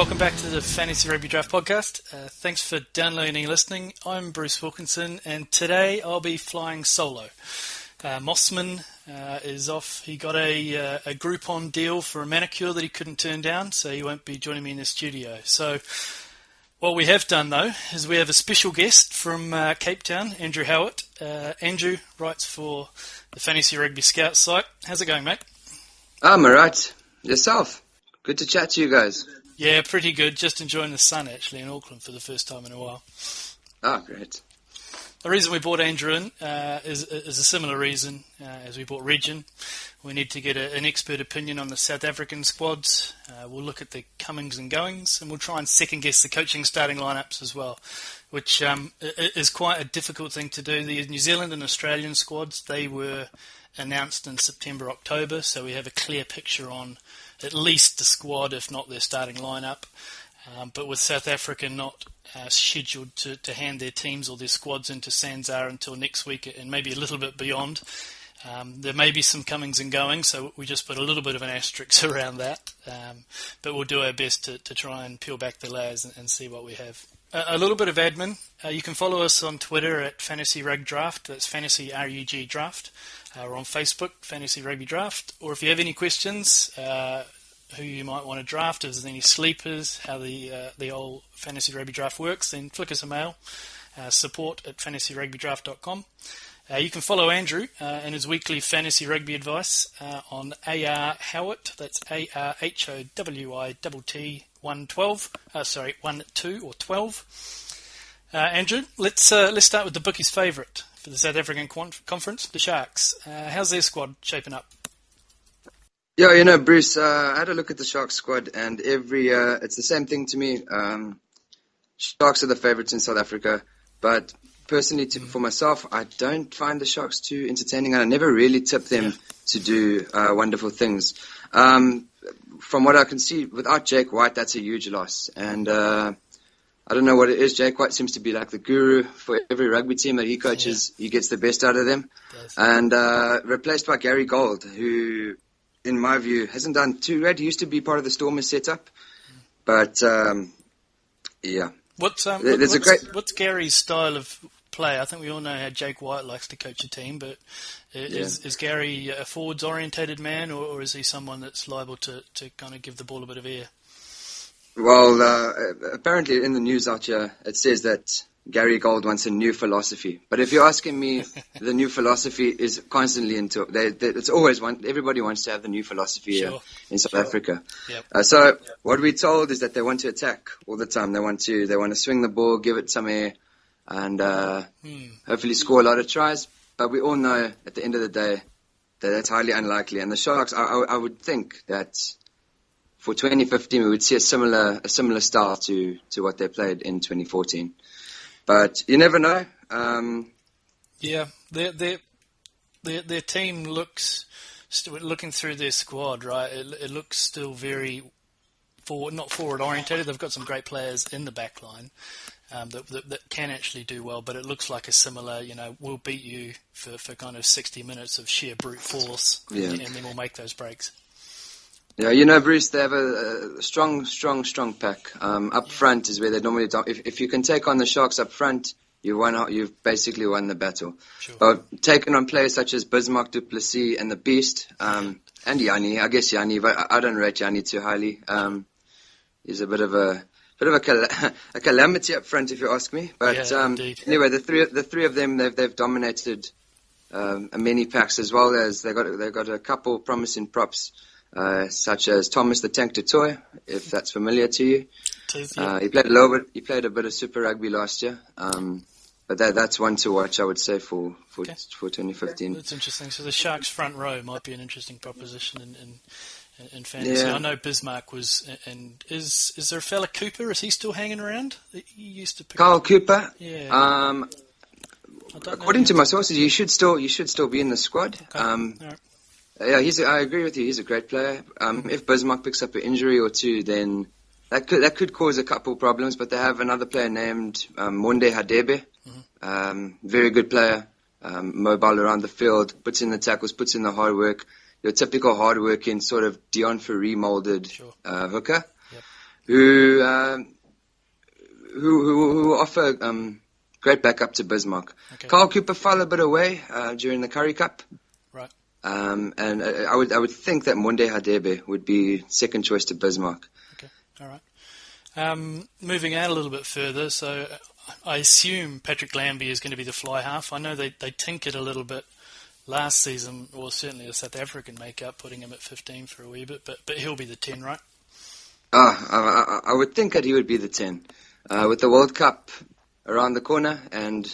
Welcome back to the Fantasy Rugby Draft Podcast. Thanks for downloading and listening. I'm Bruce Wilkinson, and today I'll be flying solo. Mossman is off. He got a Groupon deal for a manicure that he couldn't turn down, so he won't be joining me in the studio. So what we have done, though, is we have a special guest from Cape Town, Andrew Howitt. Andrew writes for the Fantasy Rugby Scout site. How's it going, mate? I'm alright. Yourself? Good to chat to you guys. Yeah, pretty good. Just enjoying the sun, actually, in Auckland for the first time in a while. Ah, great. The reason we brought Andrew in is a similar reason as we brought Regin. We need to get an expert opinion on the South African squads. We'll look at the comings and goings, and we'll try and second-guess the coaching starting lineups as well, which is quite a difficult thing to do. The New Zealand and Australian squads, they were announced in September, October, so we have a clear picture on at least the squad, if not their starting lineup. But with South Africa not scheduled to hand their teams or their squads into Sanzar until next week and maybe a little bit beyond, there may be some comings and goings, so we just put a little bit of an asterisk around that. But we'll do our best to try and peel back the layers and see what we have. A little bit of admin. You can follow us on Twitter at Fantasy Rug Draft. That's Fantasy RUG Draft. We're on Facebook, Fantasy Rugby Draft. Or if you have any questions, who you might want to draft, if there's any sleepers, how the old Fantasy Rugby Draft works, then flick us a mail, support at fantasyrugbydraft.com. You can follow Andrew and his weekly fantasy rugby advice on AR Howitt. That's ARHOWITT 112. 12 or 12. Andrew, let's start with the bookie's favourite for the South African Conference, the Sharks. How's their squad shaping up? Yeah, Bruce, I had a look at the Sharks squad, and it's the same thing to me. Sharks are the favourites in South Africa, but personally, for myself, I don't find the Sharks too entertaining, and I never really tip them to do wonderful things. From what I can see, without Jake White, that's a huge loss, and I don't know what it is. Jake White seems to be like the guru for every rugby team that he coaches. Yeah. He gets the best out of them, and replaced by Gary Gold, who, in my view, hasn't done too bad. He used to be part of the Stormers setup, but yeah. What's Gary's style of play? I think we all know how Jake White likes to coach a team, but is Gary a forwards-orientated man, or is he someone that's liable to kind of give the ball a bit of air? Well, apparently in the news out here, it says that Gary Gold wants a new philosophy. But if you're asking me, the new philosophy is constantly into it's always everybody wants to have the new phophy in South Africa. Yep. So what we're told is that they want to attack all the time. They want to swing the ball, give it some air, and hopefully score a lot of tries. But we all know at the end of the day that that's highly unlikely. And the Sharks, I would think that for 2015 we would see a similar style to what they played in 2014. But you never know. Their team looks, looking through their squad, right? It looks still very not forward orientated. They've got some great players in the back line that can actually do well, but it looks like a similar, we'll beat you for kind of 60 minutes of sheer brute force, and then we'll make those breaks. Yeah, Bruce, they have a strong pack. Up front is where they normally don't. If you can take on the Sharks up front, you've basically won the battle. Sure. But taking on players such as Bismarck, du Plessis, and the Beast, and Yanni, I guess Yanni, but I don't rate Yanni too highly. He's a bit of a calamity up front, if you ask me. But anyway, the three of them, they've dominated many packs, as well as they got a couple promising props. Such as Thomas the Tank Toy, if that's familiar to you. He played a bit of Super Rugby last year, but that's one to watch, I would say, for 2015. That's interesting. So the Sharks front row might be an interesting proposition in fantasy. Yeah. I know Bismarck was, and is there a fella Cooper? Is he still hanging around? He used to pick Carl Cooper. Yeah. According to my sources, you should still be in the squad. Okay. Yeah, I agree with you. He's a great player. If Bismarck picks up an injury or two, then that could cause a couple problems. But they have another player named Monde Hadebe. Very good player, mobile around the field, puts in the tackles, puts in the hard work. Your typical hard-working sort of Dion Ferree molded hooker, who offer great backup to Bismarck. Okay. Carl Cooper fell a bit away during the Currie Cup. Right. And I would think that Monde Hadebe would be second choice to Bismarck. Okay. All right. Moving out a little bit further, so I assume Patrick Lambie is going to be the fly half. I know they tinkered a little bit last season, or certainly a South African makeup, putting him at 15 for a wee bit, but he'll be the 10, right? I would think that he would be the 10. With the World Cup around the corner and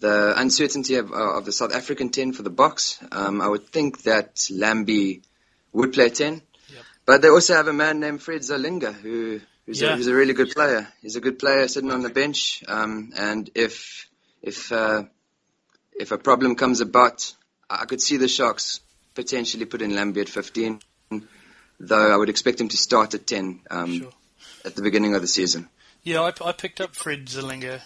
the uncertainty of the South African 10 for the box, I would think that Lambie would play 10. Yep. But they also have a man named Fred Zalinga, who's a really good player. He's a good player sitting on the bench, and if a problem comes about, I could see the Sharks potentially put in Lambie at 15, though I would expect him to start at 10 Sure. at the beginning of the season. Yeah, I picked up Fred Zalinga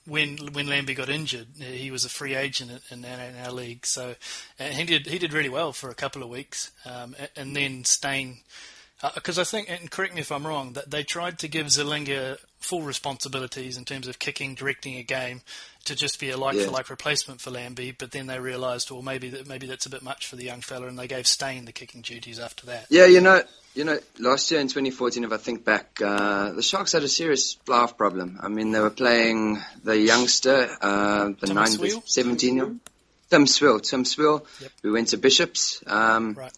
when Lambie got injured. He was a free agent in our league, so he did really well for a couple of weeks, and then Steyn. Because I think, and correct me if I'm wrong, that they tried to give Zalinga full responsibilities in terms of kicking, directing a game, to just be a like-for-like replacement for Lambie, but then they realised, well, maybe that's a bit much for the young fella, and they gave Steyn the kicking duties after that. Yeah, you know, last year in 2014, if I think back, the Sharks had a serious fly-off problem. I mean, they were playing the youngster, the 17-year-old, Tim Swill, Yep. who went to Bishops. Right.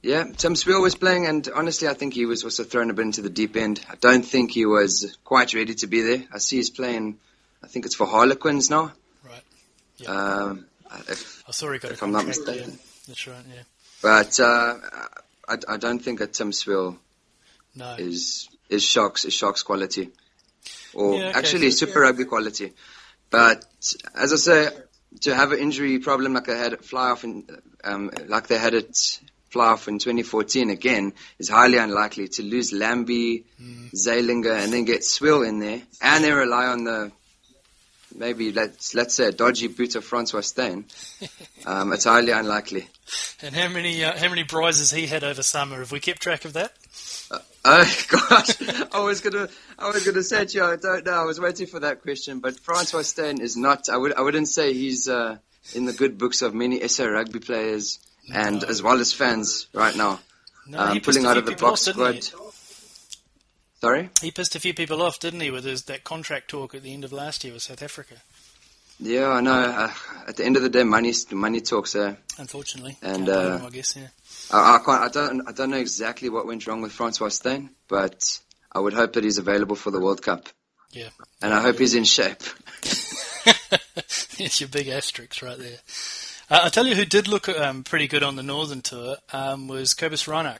Yeah, Tim Swill was playing, and honestly, I think he was also thrown a bit into the deep end. I don't think he was quite ready to be there. I see he's playing, I think it's for Harlequins now. Right. Yeah. I saw he got a contract. I'm not mistaken. Yeah. That's right, yeah. But I don't think that Tim Swill is Sharks quality, or actually Super Rugby quality. But as I say, to have an injury problem like they had at fly-off fly-off in 2014 again is highly unlikely. To lose Lambie, Zalinger, and then get Swill in there, and then rely on the maybe let's say a dodgy boot of Francois Steyn. It's highly unlikely. And how many prizes he had over summer? Have we kept track of that? Oh gosh, I was gonna say to you, I don't know. I was waiting for that question, but Francois Steyn is not. I wouldn't say he's in the good books of many SA rugby players and as well as fans right now. No, he pulling out of the box squad. Sorry? He pissed a few people off, didn't he, with that contract talk at the end of last year with South Africa? Yeah, I know. At the end of the day, money talks. Unfortunately, and I guess, yeah. I don't know exactly what went wrong with Francois Steyn, but I would hope that he's available for the World Cup. Yeah. And I hope he's in shape. It's your big asterisk right there. I'll tell you who did look pretty good on the Northern Tour was Kobus Reinach.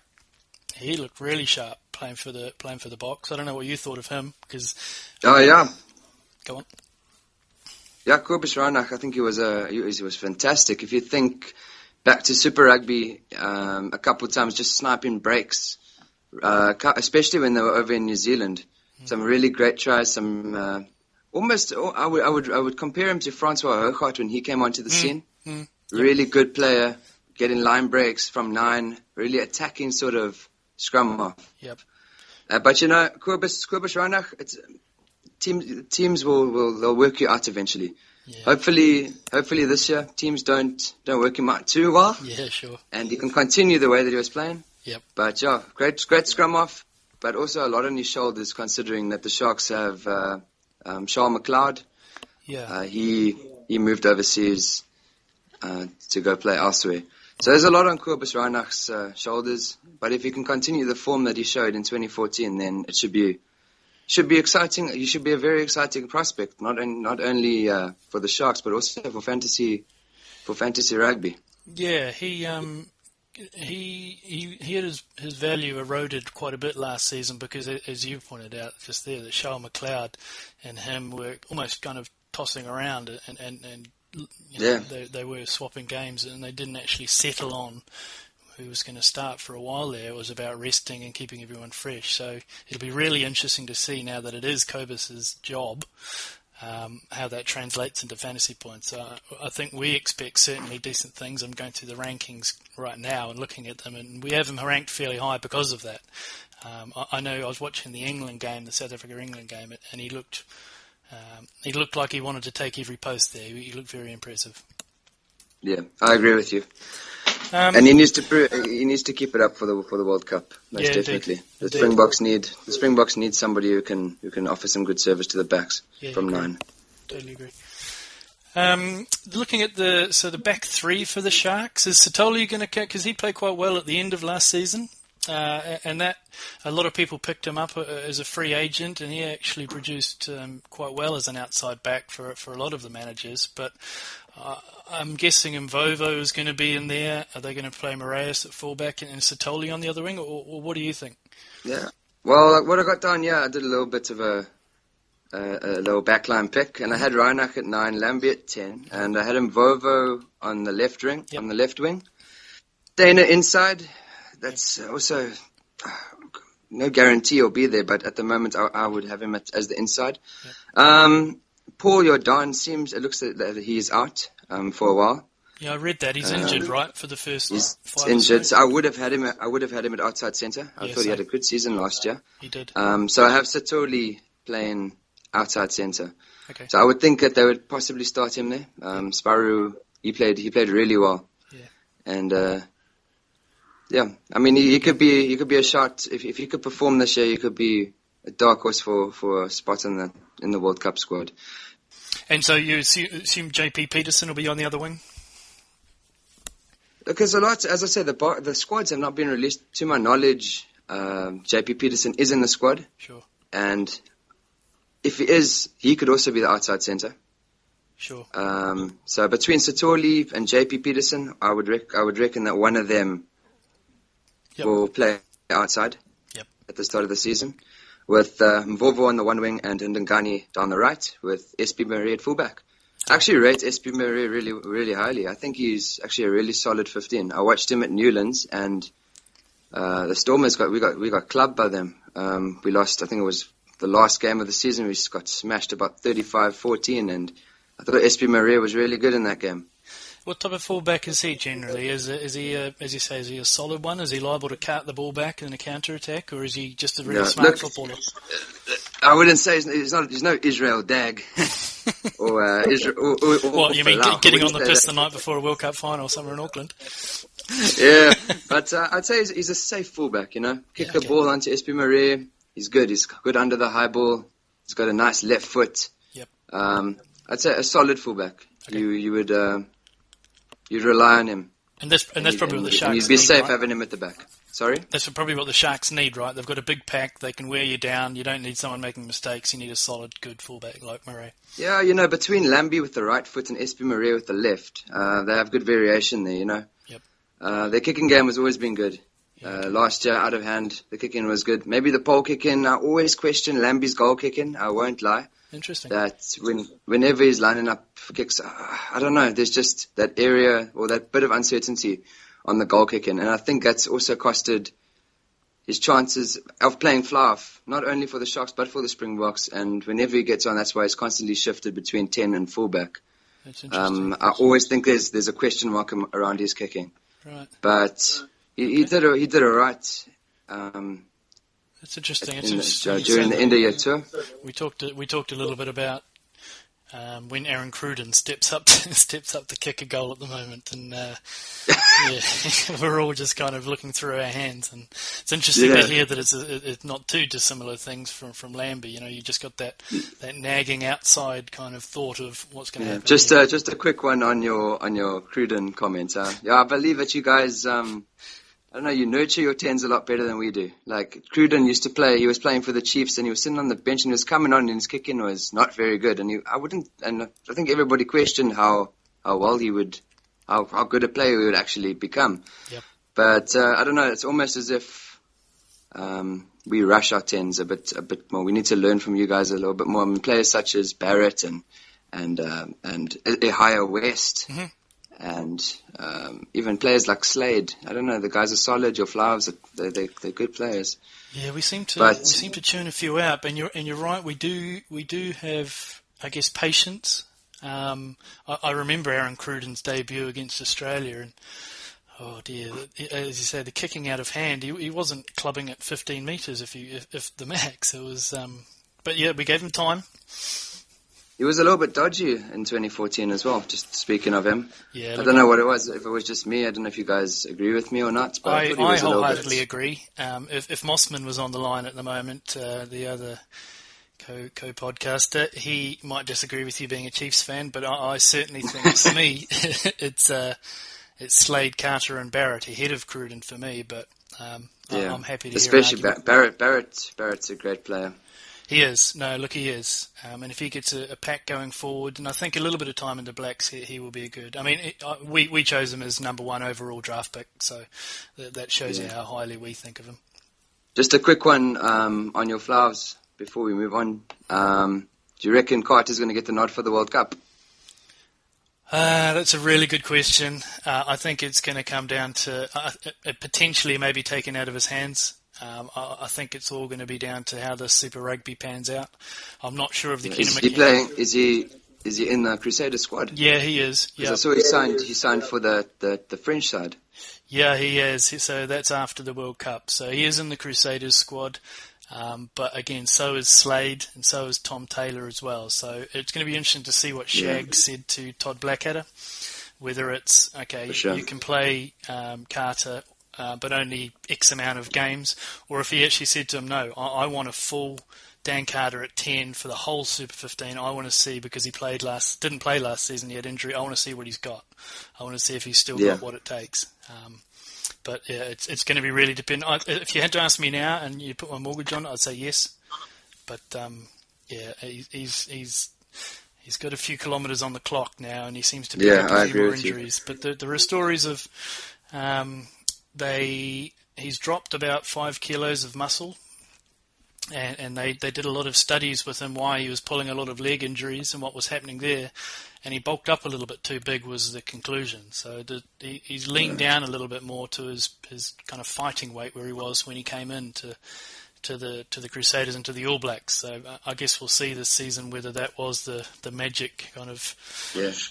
He looked really sharp playing for the box. I don't know what you thought of him because. Oh yeah. Go on. Yeah, Kobus Reinach. I think he was fantastic. If you think back to Super Rugby, a couple of times just sniping breaks, especially when they were over in New Zealand. Some really great tries. Some almost. I would compare him to Francois Hougaard when he came onto the scene. Really good player, getting line breaks from 9, really attacking sort of scrum off. Yep. But you know, Kobus Reinach, teams will work you out eventually. Yeah. Hopefully this year teams don't work him out too well. Yeah, sure. And he can continue the way that he was playing. Yep. But yeah, great scrum off, but also a lot on his shoulders considering that the Sharks have Charles McLeod. Yeah. He moved overseas to go play elsewhere. So there's a lot on Kobus Reinach's shoulders, but if he can continue the form that he showed in 2014, then it should be exciting. He should be a very exciting prospect, not only for the Sharks, but also for fantasy rugby. Yeah, he had his value eroded quite a bit last season because, as you pointed out just there, that Charles McLeod and him were almost kind of tossing around and they were swapping games and they didn't actually settle on who was going to start for a while there. It was about resting and keeping everyone fresh. So it'll be really interesting to see now that it is Kobus's job, how that translates into fantasy points. I think we expect certainly decent things. I'm going through the rankings right now and looking at them, and we have him ranked fairly high because of that. I know I was watching the England game, the South Africa-England game, and he looked like he wanted to take every post there. He looked very impressive. Yeah, I agree with you. And he needs to keep it up for the World Cup, most definitely. The Springboks need somebody who can offer some good service to the backs from 9. Totally agree. Looking at the back 3 for the Sharks, is Satoli going to catch? Because he played quite well at the end of last season, and that a lot of people picked him up as a free agent, and he actually produced quite well as an outside back for a lot of the managers. But I'm guessing Mvovo is going to be in there. Are they going to play Moraes at fullback and Satoli on the other wing, or what do you think? Yeah. Well, what I got down, I did a little bit of a little backline pick, and I had Reinach at 9, Lambie at 10, and I had Mvovo on the left wing. Yep. On the left wing, Dana inside. That's also no guarantee he'll be there, but at the moment I would have him as the inside. Yep. Paul Jordan it looks that he is out for a while. Yeah, I read that he's injured, right, for the first. He's 5 injured. So I would have had him at outside centre. I thought he had a good season last year. He did. So I have Satoli playing outside centre. Okay. So I would think that they would possibly start him there. Sparrow, he played really well. Yeah. And I mean he could be a shot if he could perform this year. He could be a dark horse for a spot in the World Cup squad. And so you assume JP Peterson will be on the other wing? Because as I said, the squads have not been released. To my knowledge, JP Peterson is in the squad. Sure. And if he is, he could also be the outside centre. Sure. So between Satoli and JP Peterson, I would reckon that one of them will play outside at the start of the season, with Mvovo on the one wing and Ndungani down the right, with SP Marie at fullback. I actually rate SP Marie really, really highly. I think he's actually a really solid 15. I watched him at Newlands, and the Stormers we got clubbed by them. We lost, I think it was the last game of the season. We got smashed about 35-14, and I thought SP Marie was really good in that game. What type of fullback is he generally? Is he, as you say, is he a solid one? Is he liable to cart the ball back in a counter-attack, or is he just a really smart footballer? I wouldn't say he's no Israel Dag. or what, you mean getting on the piss the night before a World Cup final somewhere in Auckland? Yeah, but I'd say he's a safe fullback, Kick the ball onto SP Marie. He's good. He's good under the high ball. He's got a nice left foot. Yep. I'd say a solid fullback. Okay. You'd rely on him. And that's probably what the Sharks need. You'd be safe right? having him at the back. Sorry? That's probably what the Sharks need, right? They've got a big pack. They can wear you down. You don't need someone making mistakes. You need a solid, good fullback like Murray. Yeah, between Lambie with the right foot and SP Marie with the left, they have good variation there, Yep. Their kicking game has always been good. Last year, out of hand, the kicking was good. Maybe the pole kicking, I always question Lambie's goal kicking, I won't lie. Interesting. That whenever he's lining up for kicks, I don't know, there's just that area or that bit of uncertainty on the goal kicking. And I think that's also costed his chances of playing fly-off, not only for the Sharks but for the Springboks. And whenever he gets on, that's why he's constantly shifted between 10 and fullback. That's interesting. I always think there's a question mark around his kicking. Right. But he did all right. That's interesting. During the end of year tour, we talked a little bit about when Aaron Cruden steps up to kick a goal at the moment, and we're all just kind of looking through our hands, and it's interesting to hear that it's not too dissimilar things from Lambie. You just got that nagging outside kind of thought of what's going to happen. Just a quick one on your Cruden comment. I believe that you guys. I don't know, you nurture your 10s a lot better than we do. Like, Cruden used to play, he was playing for the Chiefs, and he was sitting on the bench, and he was coming on, and his kicking was not very good. And I think everybody questioned how well he would, how good a player he would actually become. Yep. But, I don't know, it's almost as if, we rush our 10s a bit more. We need to learn from you guys a little bit more. I mean, players such as Barrett and Ehaya West. Mm-hmm. And even players like Slade, I don't know. The guys are solid. Your Flowers, they're good players. Yeah, we seem to churn a few out. And you're right. We do have, I guess, patience. I remember Aaron Cruden's debut against Australia, and Oh dear! As you say, the kicking out of hand. He wasn't clubbing at 15 metres if the max. It was, but yeah, we gave him time. He was a little bit dodgy in 2014 as well. Just speaking of him, Yeah, I don't know what it was. If it was just me, I don't know if you guys agree with me or not. But I thought he was wholeheartedly agree. If Mossman was on the line at the moment, the other co-podcaster, he might disagree with you being a Chiefs fan, but I certainly think for me it's Slade, Carter, and Barrett ahead of Cruden for me. But I'm happy to especially hear an argument. Barrett's a great player. He is. No, look, he is. And if he gets a pack going forward, and I think a little bit of time in the Blacks, he will be a good. I mean, we chose him as number 1 overall draft pick, so that shows you how highly we think of him. Just a quick one on your Flavs before we move on. Do you reckon Carter's going to get the nod for the World Cup? That's a really good question. I think it's going to come down to potentially maybe taken out of his hands. I think it's all going to be down to how the Super Rugby pans out. I'm not sure of the kinematic. Is he in the Crusader squad? Yeah, he is. Yeah. I saw he signed for the French side. Yeah, he is. So that's after the World Cup. So he is in the Crusaders squad. But again, so is Slade and so is Tom Taylor as well. So it's going to be interesting to see what Shag said to Todd Blackadder. Whether it's, you can play Carter but only X amount of games, or if he actually said to him, no, I want a full Dan Carter at 10 for the whole Super 15. I want to see, because he didn't play last season, he had injury. I want to see what he's got. I want to see if he's still got what it takes. But yeah, it's going to be really dependent. If you had to ask me now and you put my mortgage on it, I'd say yes. But he's got a few kilometres on the clock now, and he seems to be having a few more injuries. But there are stories of he's dropped about 5 kilos of muscle, and they did a lot of studies with him why he was pulling a lot of leg injuries and what was happening there, and he bulked up a little bit too big was the conclusion. So he's leaned down a little bit more to his kind of fighting weight where he was when he came in to the Crusaders and to the All Blacks. So I guess we'll see this season whether that was the magic kind of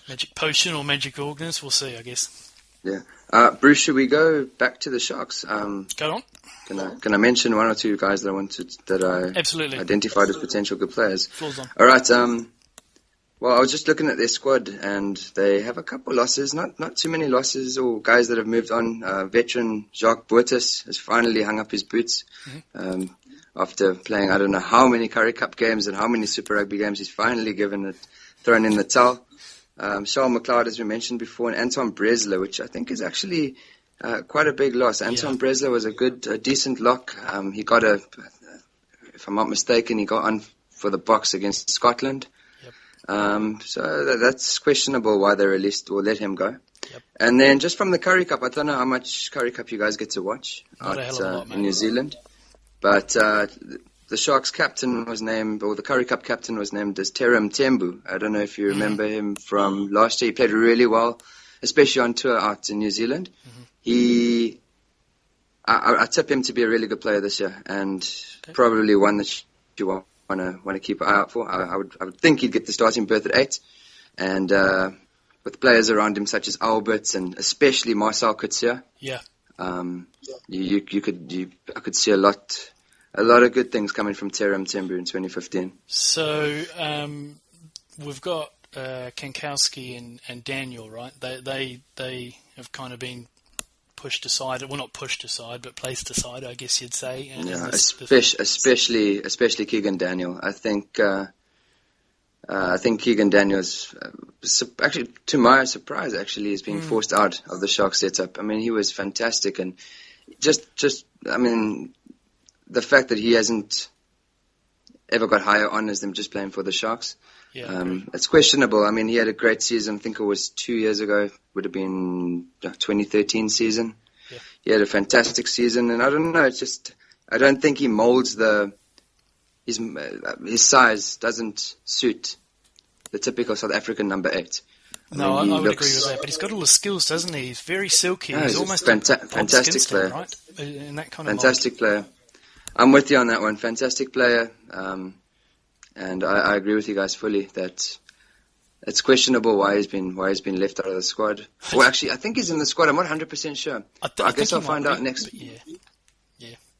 magic potion or magic organism. We'll see, I guess. Yeah. Bruce, should we go back to the Sharks? Go on. Can I mention one or two guys that I absolutely identified as potential good players? Floor's on. All right. Well, I was just looking at their squad, and they have a couple losses, not too many losses, or guys that have moved on. Veteran Jacques Boertes has finally hung up his boots. Mm-hmm. After playing I don't know how many Currie Cup games and how many Super Rugby games, he's finally thrown in the towel. Charles McLeod, as we mentioned before, and Anton Bresler, which I think is actually quite a big loss. Anton Bresler was a decent lock. He got if I'm not mistaken, he got on for the box against Scotland. Yep. So that's questionable why they released or let him go. Yep. And then just from the Currie Cup, I don't know how much Currie Cup you guys get to watch in New Zealand, but the Sharks captain was named, or the Currie Cup captain was named as Terem Tembu. I don't know if you remember him from last year. He played really well, especially on tour out in New Zealand. Mm-hmm. I tip him to be a really good player this year, and probably one that you want to keep an eye out for. I would think he'd get the starting berth at 8, and with players around him such as Albert and especially Marcel Coetzee. Yeah. I could see a lot of good things coming from Terem Tembu in 2015. So we've got Kankowski and Daniel, right? They have kind of been pushed aside. Well, not pushed aside, but placed aside, I guess you'd say. Especially Keegan Daniel. I think Keegan Daniel is actually, to my surprise, is being forced out of the Sharks setup. I mean, he was fantastic, and the fact that he hasn't ever got higher honours than just playing for the Sharks, it's questionable. I mean, he had a great season. I think it was 2 years ago. Would have been 2013 season. Yeah. He had a fantastic season, and I don't know. It's just I don't think he molds his size doesn't suit the typical South African number 8. I would agree with that. But he's got all the skills, doesn't he? He's very silky. No, he's almost fantastic player, right? In that kind fantastic player. I'm with you on that one. Fantastic player. And I agree with you guys fully that it's questionable why he's been left out of the squad. Well, actually, I think he's in the squad. I'm not 100% sure. I guess I'll find out next. Yeah.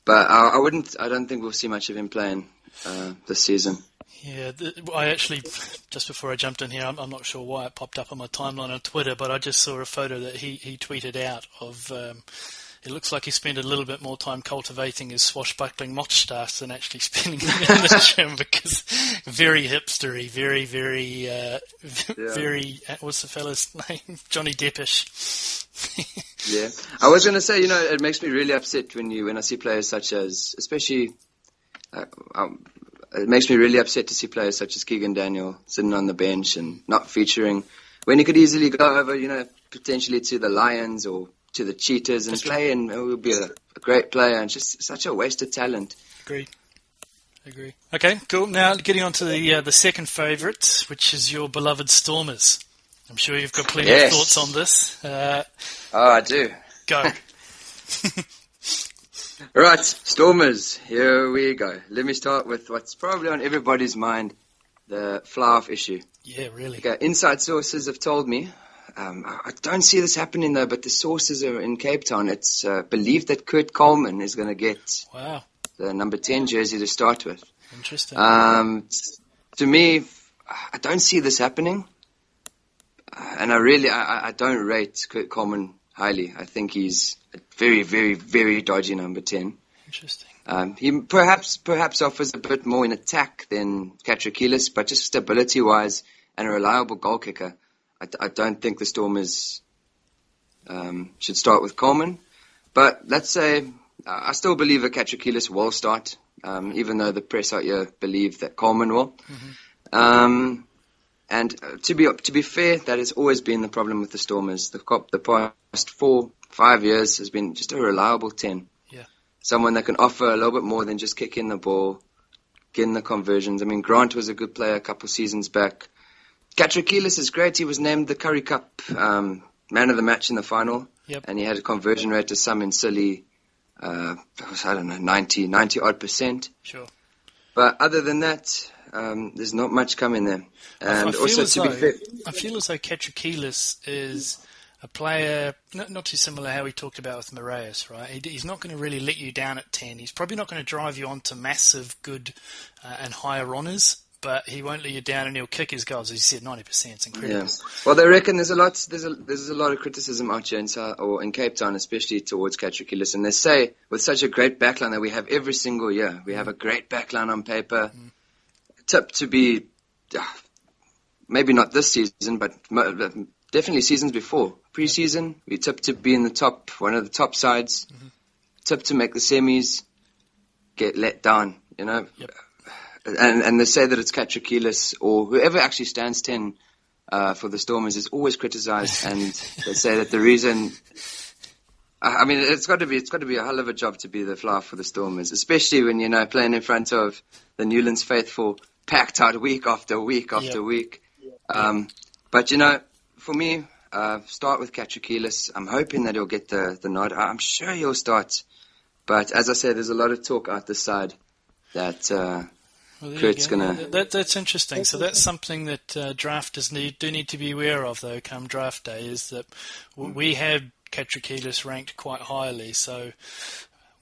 But I don't think we'll see much of him playing this season. Yeah, I actually, just before I jumped in here, I'm not sure why it popped up on my timeline on Twitter, but I just saw a photo that he tweeted out of, it looks like he spent a little bit more time cultivating his swashbuckling mustache than actually spending it in the gym, because very hipstery, very, very, what's the fella's name? Johnny Deppish. Yeah. I was going to say, it makes me really upset when I see players such as, especially... it makes me really upset to see players such as Keegan Daniel sitting on the bench and not featuring, when he could easily go over, potentially to the Lions or to the Cheetahs and play, and it would be a great player, and just such a waste of talent. Agree. Okay, cool. Now getting on to the second favourite, which is your beloved Stormers. I'm sure you've got plenty of thoughts on this. I do. Go. Right, Stormers, here we go. Let me start with what's probably on everybody's mind, the fly-off issue. Yeah, really. Okay, inside sources have told me, I don't see this happening though, but the sources are in Cape Town. It's believed that Kurt Coleman is going to get the number 10 jersey to start with. Interesting. To me, I don't see this happening. And I don't rate Kurt Coleman highly. I think he's a very, very, very dodgy number 10. Interesting. He perhaps offers a bit more in attack than Katrakilis, but just stability-wise and a reliable goal kicker, I don't think the Stormers should start with Coleman. But let's say I still believe that Katrakilis will start, even though the press out here believe that Coleman will. Mm-hmm. And to be fair, that has always been the problem with the Stormers. The past 4-5 years has been just a reliable 10. Yeah. Someone that can offer a little bit more than just kicking the ball, getting the conversions. I mean, Grant was a good player a couple of seasons back. Katrakilis is great. He was named the Curry Cup man of the match in the final. Yep. And he had a conversion rate of some silly, 90-odd%. Sure. But other than that, there's not much coming there. And also, to be fair, I feel as though Katrakilis is a player not too similar to how we talked about with Moraes, right? He's not going to really let you down at 10. He's probably not going to drive you on to massive, good and higher honours, but he won't let you down, and he'll kick his goals. As you said, 90%. It's incredible. Yeah. Well, they reckon there's a lot of criticism out here in Cape Town, especially towards Katrakilis, and they say with such a great backline that we have every single year, we have a great backline on paper. Tipped to be, maybe not this season, but definitely seasons before. Pre-season, we tipped to be in the top, one of the top sides. Mm-hmm. Tipped to make the semis, get let down, Yep. And they say that it's Katrakilis or whoever actually stands 10 for the Stormers is always criticised, and they say that the reason. I mean, it's got to be a hell of a job to be the fly for the Stormers, especially when playing in front of the Newlands faithful, packed out week after week after week. But for me, start with Katrakilis. I'm hoping that he'll get the nod. I'm sure he'll start, but as I said, there's a lot of talk out this side that Kurt's gonna. That's interesting. So that's something that drafters do need to be aware of, though. Come draft day, is that we had Katrakilis ranked quite highly, so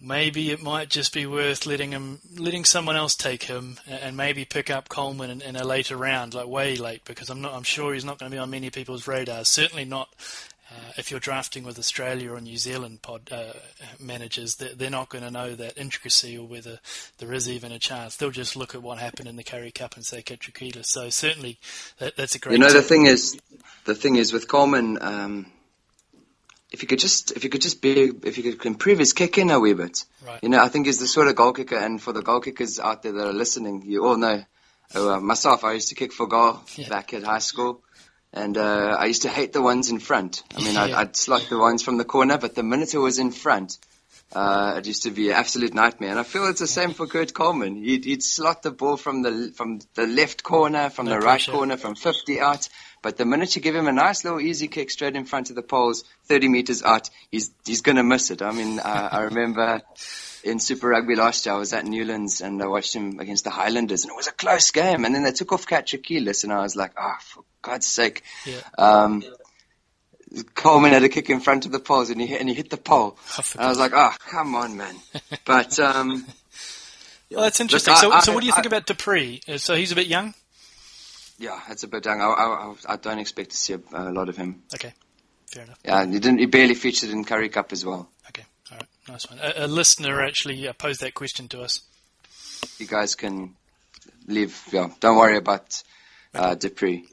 maybe it might just be worth letting someone else take him, and maybe pick up Coleman in a later round, like way late, because I'm sure he's not going to be on many people's radars. Certainly not if you're drafting with Australia or New Zealand managers. They're not going to know that intricacy or whether there is even a chance. They'll just look at what happened in the Curry Cup and say Katrakilis. So certainly that's a great. The thing is with Coleman. If he could improve his kicking a wee bit, right. I think he's the sort of goal kicker. And for the goal kickers out there that are listening, you all know, myself, I used to kick for goal back at high school, and I used to hate the ones in front. I mean, I'd slot the ones from the corner, but the minute it was in front, it used to be an absolute nightmare. And I feel it's the same for Kurt Coleman. He'd slot the ball from the left corner, from the right corner, from 50 out. But the minute you give him a nice little easy kick straight in front of the poles, 30 meters out, he's going to miss it. I mean, I remember in Super Rugby last year. I was at Newlands and I watched him against the Highlanders, and it was a close game. And then they took off Katrakilis, and I was like, for God's sake. Yeah. Coleman had a kick in front of the poles, and he hit the pole. And I was like, come on, man. But well, that's interesting. Look, so what do you think about Dupree? So he's a bit young? Yeah, that's a bit young. I don't expect to see a lot of him. Okay, fair enough. Yeah, he barely featured in Curry Cup as well. Okay, all right, nice one. A listener actually posed that question to us. You guys can leave. Yeah, don't worry about Dupree.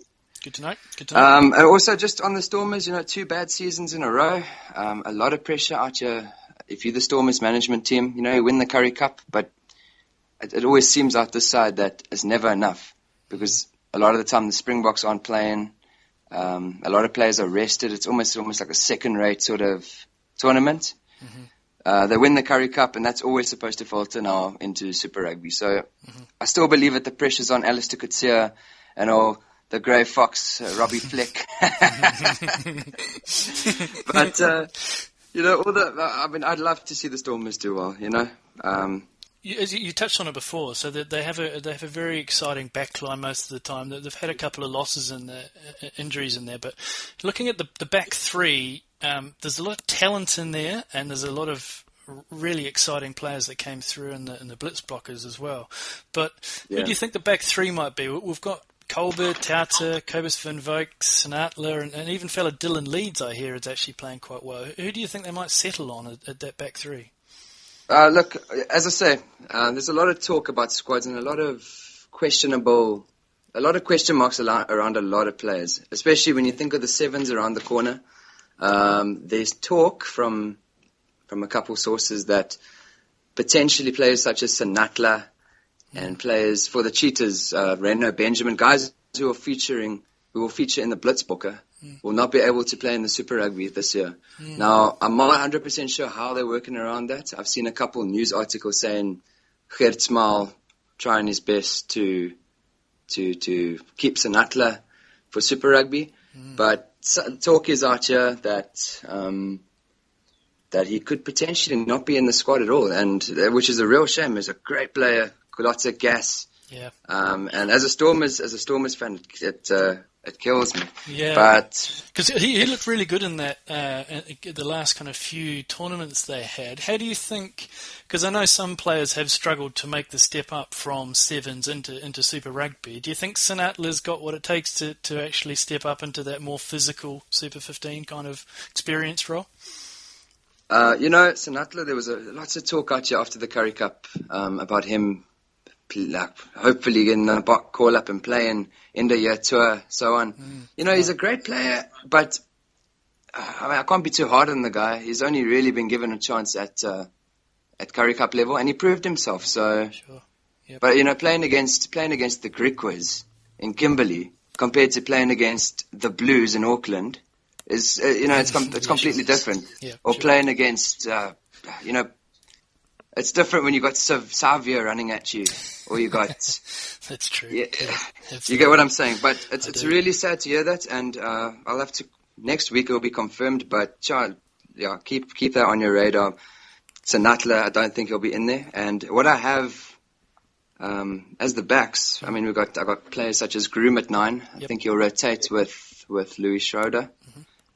Good to know. And also, just on the Stormers, 2 bad seasons in a row. A lot of pressure out here. If you're the Stormers management team, you win the Curry Cup, but it always seems out this side that it's never enough, because a lot of the time the Springboks aren't playing. A lot of players are rested. It's almost like a second-rate sort of tournament. Mm-hmm. They win the Curry Cup, and that's always supposed to filter now into Super Rugby. So I still believe that the pressure's on Alistair Coetzee and all the Grey Fox, Robbie Fleck. But, I'd love to see the Stormers do well, You touched on it before, so that they have a very exciting backline most of the time. They've had a couple of losses and injuries in there, but looking at the back three, there's a lot of talent in there, and there's a lot of really exciting players that came through in the blitz blockers as well. But who do you think the back three might be? We've got Colbert, Tauta, Cobus Van Wyk, Sinatla, and even fella Dylan Leeds, I hear, is actually playing quite well. Who do you think they might settle on at that back three? Look, as I say, there's a lot of talk about squads and a lot of question marks around a lot of players, especially when you think of the sevens around the corner. There's talk from a couple sources that potentially players such as Sinatla and players for the Cheetahs, Reno Benjamin, guys who will feature in the Blitzbokker, will not be able to play in the Super Rugby this year. Now, I'm not 100% sure how they're working around that. I've seen a couple news articles saying Gert Smal trying his best to keep Sinatla for Super Rugby, but talk is out here that he could potentially not be in the squad at all, and which is a real shame. He's a great player, lots of gas. Yeah. And as a Stormers fan, it kills me. Yeah. But because he looked really good in that the last kind of few tournaments they had. How do you think? Because I know some players have struggled to make the step up from sevens into Super Rugby. Do you think Sinatla's got what it takes to actually step up into that more physical Super 15 kind of experience role? Sinatla, there was lots of talk out here after the Curry Cup about him hopefully getting a call up and playing in the year tour, so on. He's a great player, but I can't be too hard on the guy. He's only really been given a chance at Curry Cup level, and he proved himself. So, sure. Yep. But playing against the Griquas in Kimberley compared to playing against the Blues in Auckland is it's completely different. Yeah, or sure. playing against it's different when you got Savia running at you, or you got. That's true. Yeah, Yeah, you get what I'm saying. But it's really sad to hear that, and I'll have to next week it'll be confirmed. But keep that on your radar. Sinatla, I don't think he'll be in there. And what I have as the backs, I mean, I got players such as Groom at 9. I think he'll rotate with Louis Schroeder.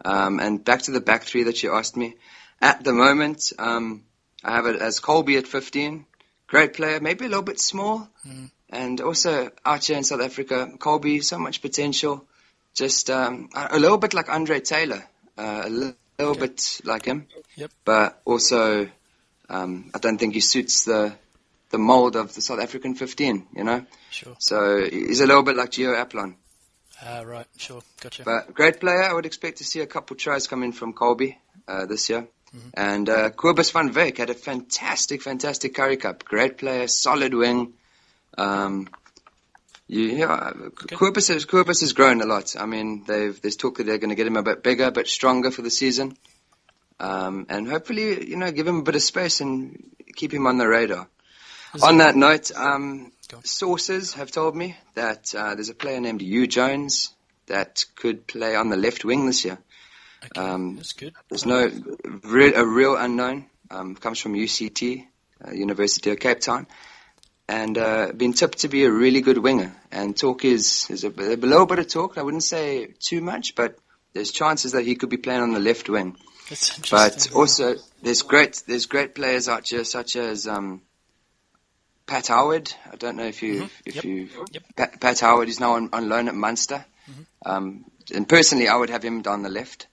And back to the back three that you asked me. At the moment, I have it as Colby at 15. Great player, maybe a little bit small. And also out here in South Africa, Colby, so much potential. Just a little bit like Andre Taylor. A little bit like him. Yep. But also, I don't think he suits the mold of the South African 15, Sure. So he's a little bit like Gio Aplon. Right, sure, gotcha. But great player. I would expect to see a couple tries come in from Colby this year. And Cobus Van Wyk had a fantastic Curry Cup. Great player, solid wing. Cobus has grown a lot. I mean, there's talk that they're going to get him a bit bigger, a bit stronger for the season. And hopefully, give him a bit of space and keep him on the radar. On that note, sources have told me that there's a player named Hugh Jones that could play on the left wing this year. Okay, that's good. There's a real unknown. Comes from UCT. University of Cape Town, and been tipped to be a really good winger. And talk is a little bit of talk. I wouldn't say too much, but there's chances that he could be playing on the left wing. That's interesting. But also, there's great players out here, such as Pat Howard. I don't know if you Yep. Pat Howard is now on loan at Munster. And personally, I would have him down the left.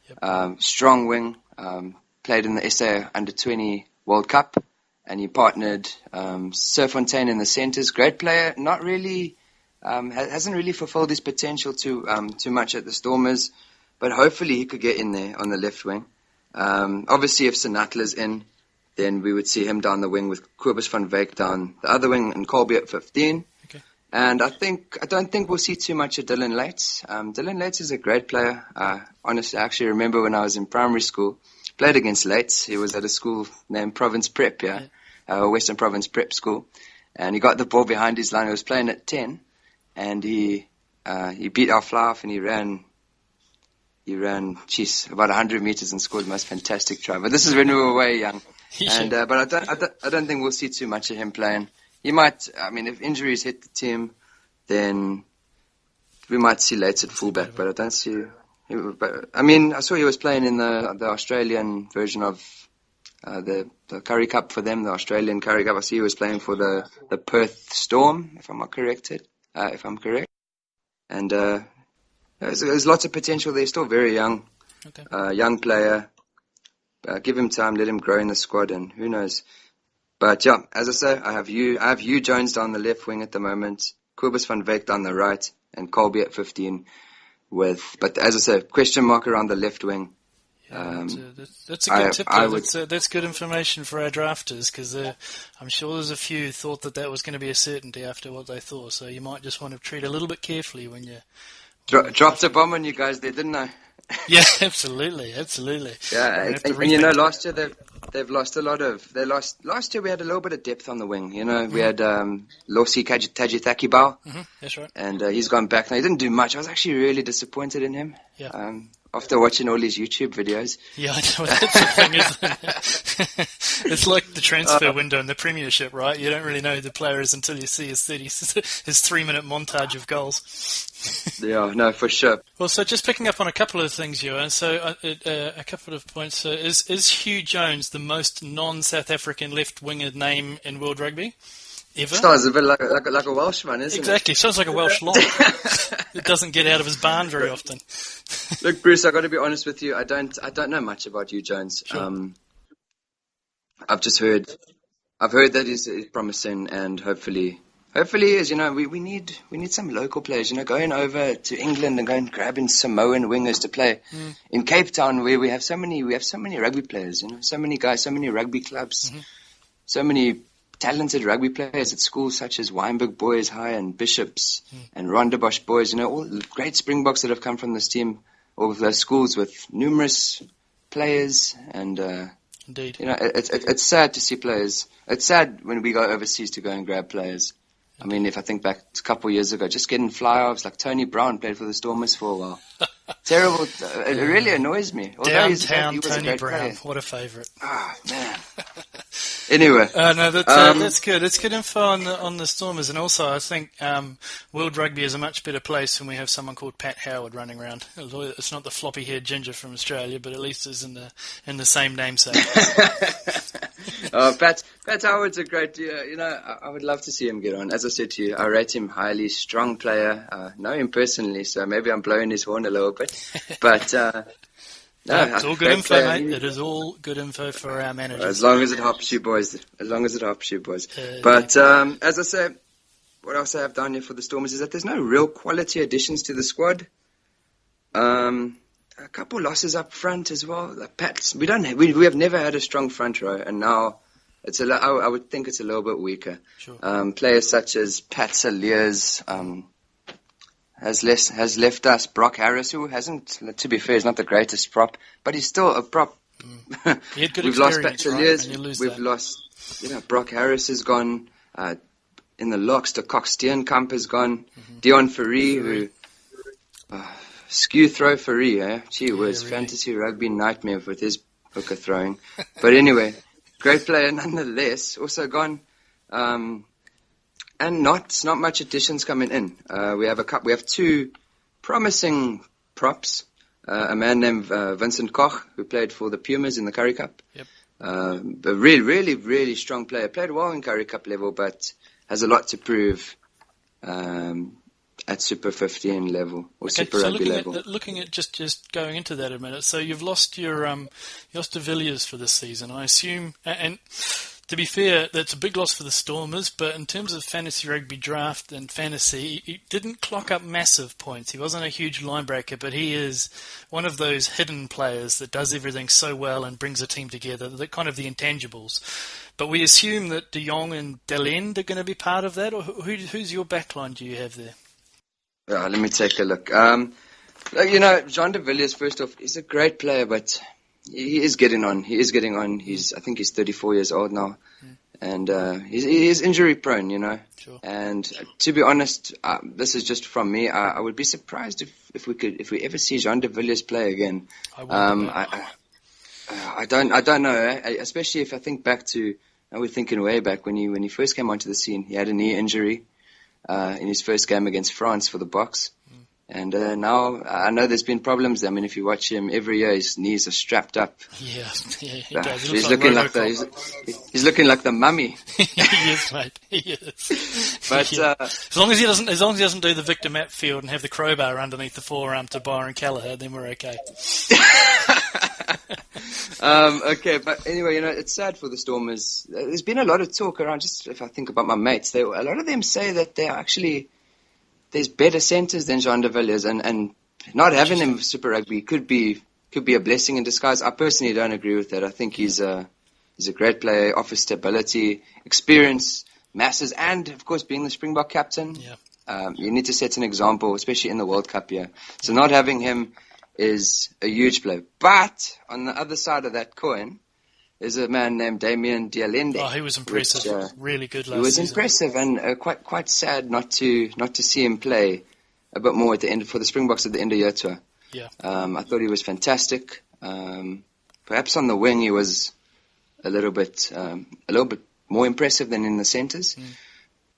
Yep. Strong wing. Played in the SA Under-20 World Cup, and he partnered Sir Fontaine in the centres. Great player. Not really. Hasn't really fulfilled his potential too much at the Stormers, but hopefully he could get in there on the left wing. Obviously, if Sinatla's in, then we would see him down the wing with Kobus van Wyk down the other wing and Colby at 15. Okay. And I don't think we'll see too much of Dylan Lates. Dylan Lates is a great player. Honestly, I actually remember when I was in primary school, played against Lates. He was at a school named Province Prep, Western Province Prep School. And he got the ball behind his line. He was playing at 10. And he beat our fly off, and he ran about 100 meters and scored the most fantastic try. But this is when we were way young. And but I don't think we'll see too much of him playing. He might. I mean, if injuries hit the team, then we might see Lates at fullback. But I don't see. I mean, I saw he was playing in the Australian version of the Curry Cup for them, the Australian Curry Cup. I see he was playing for the Perth Storm, if I'm correct. And there's lots of potential there. Still very young, young player. Give him time, let him grow in the squad, and who knows. But yeah, as I say, I have Hugh Jones down the left wing at the moment, Kobus van Wyk down the right, and Colby at 15. But as I say, question mark around the left wing. That's a good tip. That's good information for our drafters, because I'm sure there's a few who thought that was going to be a certainty after what they thought. So you might just want to treat a little bit carefully when you dropped a bomb on you guys there, didn't I? Yeah, absolutely. Yeah, and last year they've lost a lot of. Last year we had a little bit of depth on the wing. We had Losi Tajithakibao. That's right. And he's gone back now. He didn't do much. I was actually really disappointed in him. Yeah. After watching all his YouTube videos. Yeah, I know. That's the thing, isn't it? It's like the transfer window in the Premiership, right? You don't really know who the player is until you see his 3-minute montage of goals. Yeah, no, for sure. Well, so just picking up on a couple of things, Johan. So a couple of points. So is Hugh Jones the most non-South African left-winger name in world rugby ever? Sounds a bit like a Welshman, isn't it? Exactly. Sounds like a Welsh lock. It doesn't get out of his barn very often. Look, Bruce, I've got to be honest with you. I don't know much about Hugh Jones. Sure. I've heard that he's promising, and hopefully is, we need some local players, going over to England and going grabbing Samoan wingers to play in Cape Town, where we have so many rugby players, so many guys, so many rugby clubs, so many talented rugby players at schools such as Wynberg Boys High and Bishops and Rondebosch Boys, all the great Springboks that have come from this team, all of those schools with numerous players, and indeed, it's sad to see players. It's sad when we go overseas to go and grab players. I mean, if I think back a couple of years ago, just getting fly-offs, like Tony Brown played for the Stormers for a while. Terrible. It really annoys me. Downtown Tony Brown. Player. What a favourite. Oh, man. Anyway. No, that's good. It's good info on the Stormers. And also, I think World Rugby is a much better place when we have someone called Pat Howard running around. It's not the floppy-haired ginger from Australia, but at least it's in the same namesake. Pat Howard's a great, I would love to see him get on. As I said to you, I rate him highly. Strong player. Know him personally, so maybe I'm blowing his horn a little bit. But it's all good info, player, mate. It is all good info for our managers. As long as it helps you boys. But as I say, what else I have down here for the Stormers is that there's no real quality additions to the squad. A couple losses up front as well. We have never had a strong front row, and now I would think it's a little bit weaker. Sure. Players such as Pat Saliers has left us. Brock Harris, who hasn't, to be fair, is not the greatest prop, but he's still a prop. He had good We've lost Pat Saliers. Right? We've lost. Brock Harris has gone. In the locks, the Cox Steenkamp has gone. Dion Ferree, who. Skew throw Ferree, eh? Gee whiz, fantasy rugby nightmare with his hooker throwing. But anyway, great player nonetheless. Also gone. And not much additions coming in. We have two promising props. A man named Vincent Koch, who played for the Pumas in the Currie Cup. Yep. A really, really, really strong player. Played well in Currie Cup level, but has a lot to prove at Super 15 level or Super Rugby level. Looking at just going into that a minute. So you've lost your de Villiers for this season, I assume, and to be fair, that's a big loss for the Stormers, but in terms of fantasy rugby draft and fantasy, he didn't clock up massive points. He wasn't a huge line breaker, but he is one of those hidden players that does everything so well and brings a team together, the kind of the intangibles. But we assume that De Jong and Delend are going to be part of that, or who's your backline do you have there? Let me take a look. Jean de Villiers, first off, he's a great player, but he is getting on. I think he's 34 years old now. And he is injury prone, Sure. And to be honest, this is just from me. I would be surprised if we ever see Jean de Villiers play again. I don't know, especially if I think back to, we're thinking way back when he first came onto the scene. He had a knee injury in his first game against France for the Boks. And now I know there's been problems. I mean, if you watch him every year, his knees are strapped up. Yeah, he does. He's looking like the mummy. He is, mate. He is. But as long as he doesn't do the Victor Matfield and have the crowbar underneath the forearm to Byron Callagher, then we're okay. Okay, but anyway, it's sad for the Stormers. There's been a lot of talk around. Just if I think about my mates, a lot of them say that they are actually. There's better centres than Jean de Villiers, and not having him Super Rugby could be a blessing in disguise. I personally don't agree with that. I think he's a great player, offers stability, experience, masses, and of course being the Springbok captain. Yeah. You need to set an example, especially in the World Cup year. So not having him is a huge blow. But on the other side of that coin, there's a man named Damien Dialende. Oh, he was impressive. Really good last season. He was impressive and quite sad not to see him play a bit more at the end for the Springboks at the end of year tour. Yeah. I thought he was fantastic. Perhaps on the wing he was a little bit more impressive than in the centres.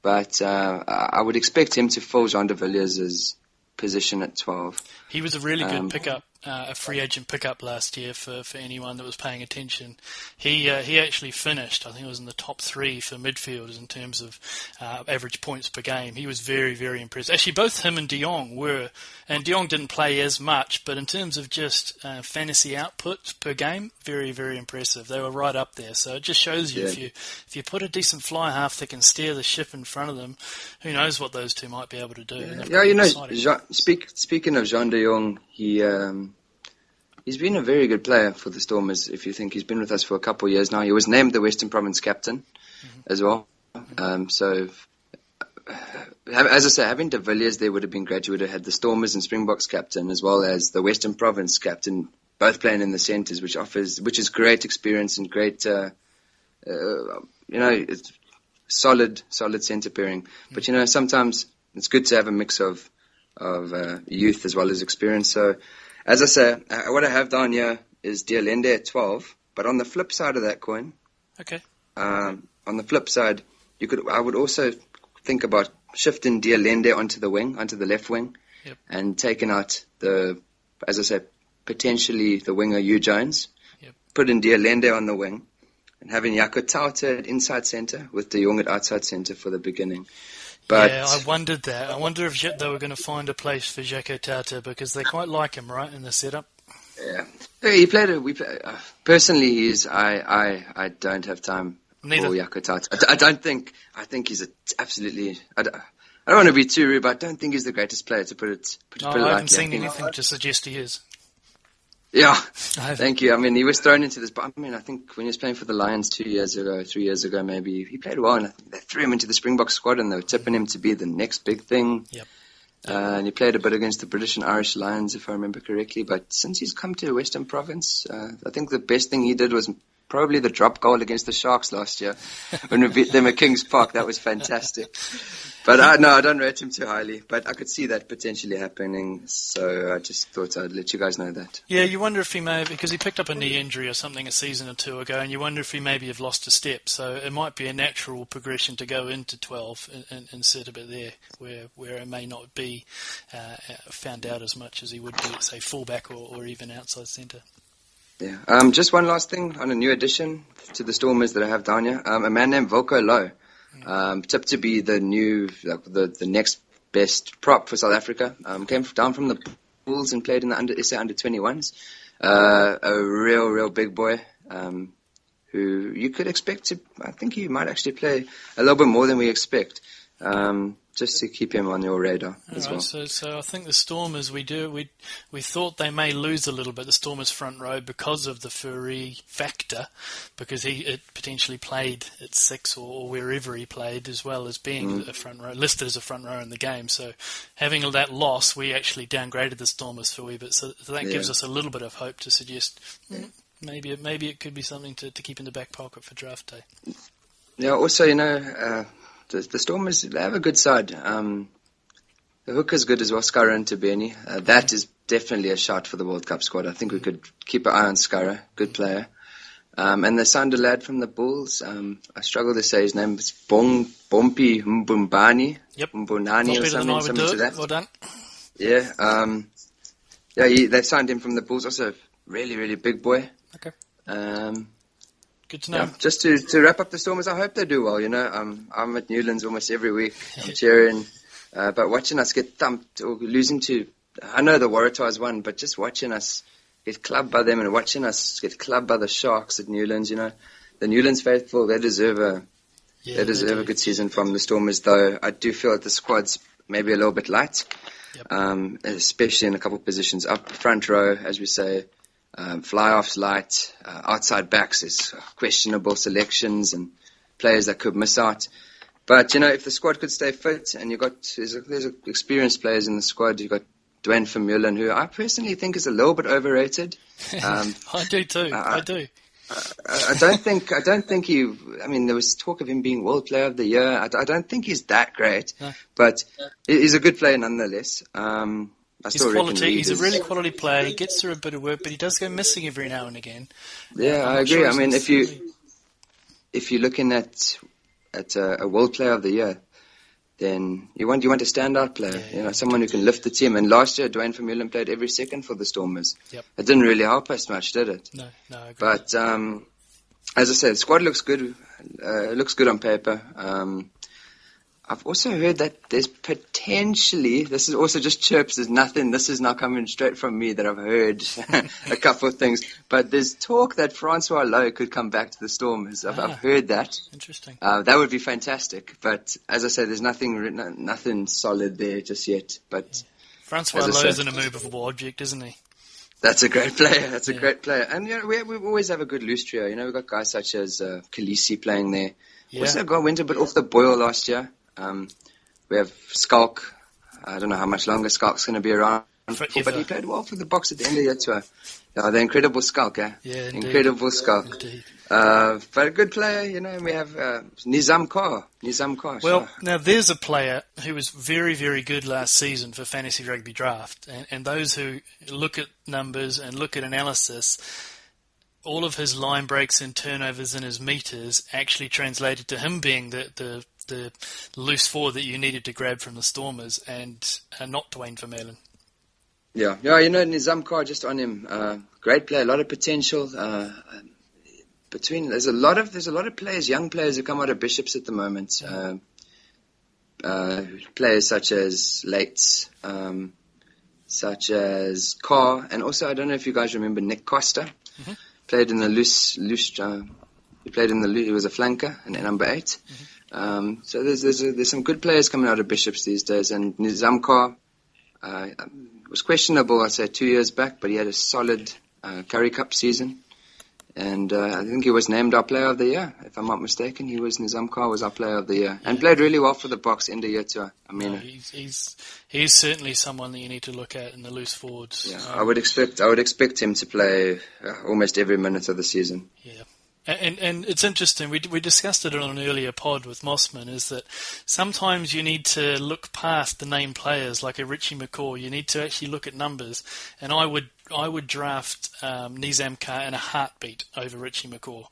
But I would expect him to fill Jean de Villiers' position at 12. He was a really good pickup, a free agent pickup last year for anyone that was paying attention. He actually finished, I think it was in the top 3 for midfielders in terms of average points per game. He was very, very impressive. Actually, both him and De Jong were, and De Jong didn't play as much, but in terms of just fantasy output per game, very, very impressive. They were right up there. So it just shows you if you put a decent fly half that can steer the ship in front of them, who knows what those two might be able to do. Speaking of Jean de Jong, he's been a very good player for the Stormers. If you think he's been with us for a couple of years now, he was named the Western Province captain as well. So, as I say, having de Villiers there would have been great. You would have had the Stormers and Springboks captain as well as the Western Province captain, both playing in the centres, which is great experience and great, it's solid centre pairing. But sometimes it's good to have a mix of youth as well as experience. So, as I say, what I have down here is Dialende at 12. But on the flip side of that coin, on the flip side, I would also think about shifting Dialende onto the left wing, and taking out as I say, potentially the winger Hugh Jones, putting Dialende on the wing, and having Jaco Tauta at inside centre with De Jong at outside centre for the beginning. But yeah, I wondered that. I wonder if they were going to find a place for Jaco Tauta because they quite like him, right, in the setup. Yeah, he played. Personally, I don't have time for Jaco Tauta. I think he's absolutely. I don't want to be too rude, but I don't think he's the greatest player to put it lightly. I haven't seen anything to suggest he is. Yeah, thank you. I mean, he was thrown into this, but I think when he was playing for the Lions 3 years ago, maybe, he played well, and I think they threw him into the Springbok squad, and they were tipping him to be the next big thing. And he played a bit against the British and Irish Lions, if I remember correctly. But since he's come to Western Province, I think the best thing he did was probably the drop goal against the Sharks last year when we beat them at Kings Park. That was fantastic. But I don't rate him too highly. But I could see that potentially happening, so I just thought I'd let you guys know that. Yeah, you wonder if he may have, because he picked up a knee injury or something a season or two ago, and you wonder if he maybe have lost a step. So it might be a natural progression to go into 12 and set a bit there, where it may not be found out as much as he would be at, say, fullback or even outside centre. Yeah. Just one last thing on a new addition to the Stormers that I have down here. A man named Volko Low. Tipped to be the new, the next best prop for South Africa. Came down from the Bulls and played in the SA under-21s. A real big boy who you could expect to. I think he might actually play a little bit more than we expect. Just to keep him on your radar as well. So I think the Stormers, we thought they may lose a little bit, the Stormers front row, because of the Fourie factor, because it potentially played at 6 or wherever he played, as well as being a front row, listed as a front row in the game. So having that loss, we actually downgraded the Stormers for a wee bit. So that gives us a little bit of hope to suggest maybe it could be something to keep in the back pocket for draft day. Yeah, also, the Stormers, they have a good side. The hooker's good as well, Scarra and Tabeni. That is definitely a shout for the World Cup squad. I think we could keep an eye on Scarra, good player. And they signed a lad from the Bulls. I struggle to say his name. It's Bompi Mbumbani. Yep. Mbunani or something to that. Well done. Yeah. They signed him from the Bulls. Also, really big boy. Okay. Good to know. Yeah, just to wrap up the Stormers, I hope they do well. I'm at Newlands almost every week. I'm cheering. But watching us get thumped or losing to, I know the Waratahs won, but just watching us get clubbed by them and watching us get clubbed by the Sharks at Newlands, the Newlands faithful, they deserve a good season from the Stormers, though I do feel that the squad's maybe a little bit light, especially in a couple of positions. Up front row, as we say, fly-offs light, outside backs is questionable selections and players that could miss out. But, if the squad could stay fit and there's experienced players in the squad, you've got Dwayne Vermeulen, who I personally think is a little bit overrated. I do too. I do. I don't think he, there was talk of him being World Player of the Year. I don't think he's that great, but he's a good player nonetheless. He's quality. He's a really quality player. He gets through a bit of work, but he does go missing every now and again. Yeah, I agree. If you're looking at a World Player of the Year, then you want a standout player. Someone who can lift the team. And last year, Dwayne Vermeulen played every second for the Stormers. Yep. It didn't really help us much, did it? No, I agree. But as I said, the squad looks good. It looks good on paper. I've also heard that there's potentially, this is also just chirps, there's nothing, this is now coming straight from me that I've heard a couple of things, but there's talk that Francois Lowe could come back to the Stormers. I've heard that. Interesting. That would be fantastic, but as I say, there's nothing solid there just yet. But Francois Lowe's an immovable object, isn't he? That's a great player. That's a great player. And we always have a good loose trio. We've got guys such as Khaleesi playing there. Yeah. Also went a bit off the boil last year. We have Skalk. I don't know how much longer Skalk's going to be around for, but he played well for the Boks at the end of the year tour. The incredible Skalk, Yeah, indeed. Incredible Skalk. Indeed. But a good player, and we have Nizam Kar. Well, now there's a player who was very, very good last season for Fantasy Rugby Draft, and those who look at numbers and look at analysis, all of his line breaks and turnovers and his meters actually translated to him being the loose forward that you needed to grab from the Stormers, and not Dwayne Vermeulen. Yeah, Nizam Kar, just on him, great player, a lot of potential. There's a lot of players, young players who come out of Bishops at the moment. Players such as Lates, such as Carr, and also I don't know if you guys remember Nick Costa. Mm-hmm. Played in the loose. He played in the loose. He was a flanker and number 8. Mm-hmm. So there's some good players coming out of Bishops these days, and Nizam Kar was questionable, I'd say 2 years back, but he had a solid Currie Cup season. And I think he was named our Player of the Year, if I'm not mistaken. Nizam Kar was our Player of the Year, and played really well for the Boks end of year tour. He's certainly someone that you need to look at in the loose forwards. Yeah, I would expect him to play almost every minute of the season. Yeah, And it's interesting, we discussed it on an earlier pod with Mossman, is that sometimes you need to look past the name players like a Richie McCaw. You need to actually look at numbers. And I would draft Nizam Kar in a heartbeat over Richie McCaw.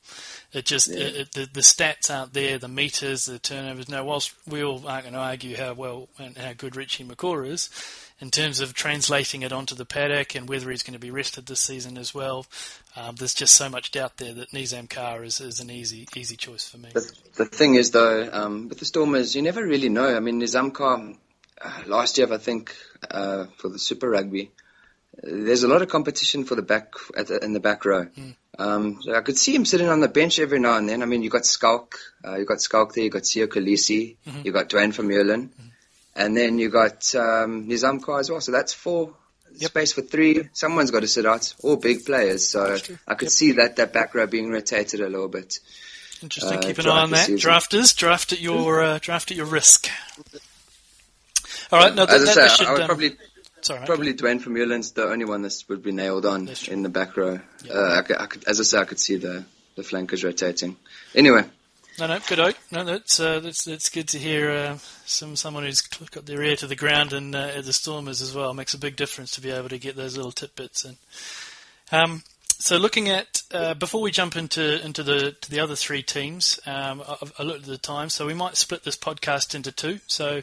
The stats aren't there, the meters, the turnovers. Now, whilst we all aren't going to argue how well and how good Richie McCaw is, in terms of translating it onto the paddock and whether he's going to be rested this season as well, there's just so much doubt there that Nizam Kar is an easy choice for me. The thing is, though, with the Stormers, you never really know. I mean, Nizam Kar, last year, I think, for the Super Rugby, there's a lot of competition for in the back row. So I could see him sitting on the bench every now and then. I mean, you got Skalk there, you got Sio Khaleesi, you got Dwayne Vermeulen, and then you got Nizam Kar as well. So that's 4. Space for 3. Someone's got to sit out. All big players. So I could see that back row being rotated a little bit. Interesting. Keep an eye on that. Drafters, draft at your risk. All right. No, as I say, I would probably Probably Dwayne Vermeulen's the only one that would be nailed on in the back row. I could see the flankers rotating. Anyway. No, good out. No, that's good to hear. Someone who's got their ear to the ground and at the Stormers as well makes a big difference to be able to get those little tidbits in. So looking at before we jump into the other 3 teams, I looked at the time, so we might split this podcast into 2. So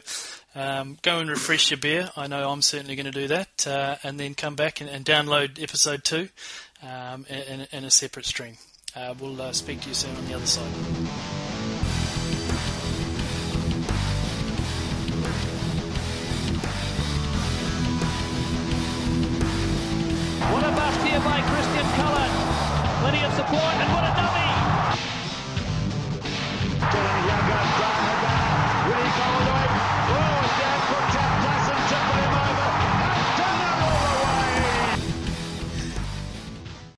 go and refresh your beer. I know I'm certainly going to do that, and then come back and download episode 2 in a separate stream. We'll speak to you soon on the other side. What a bust here by Christian Cullen. Plenty of support, and what a dummy!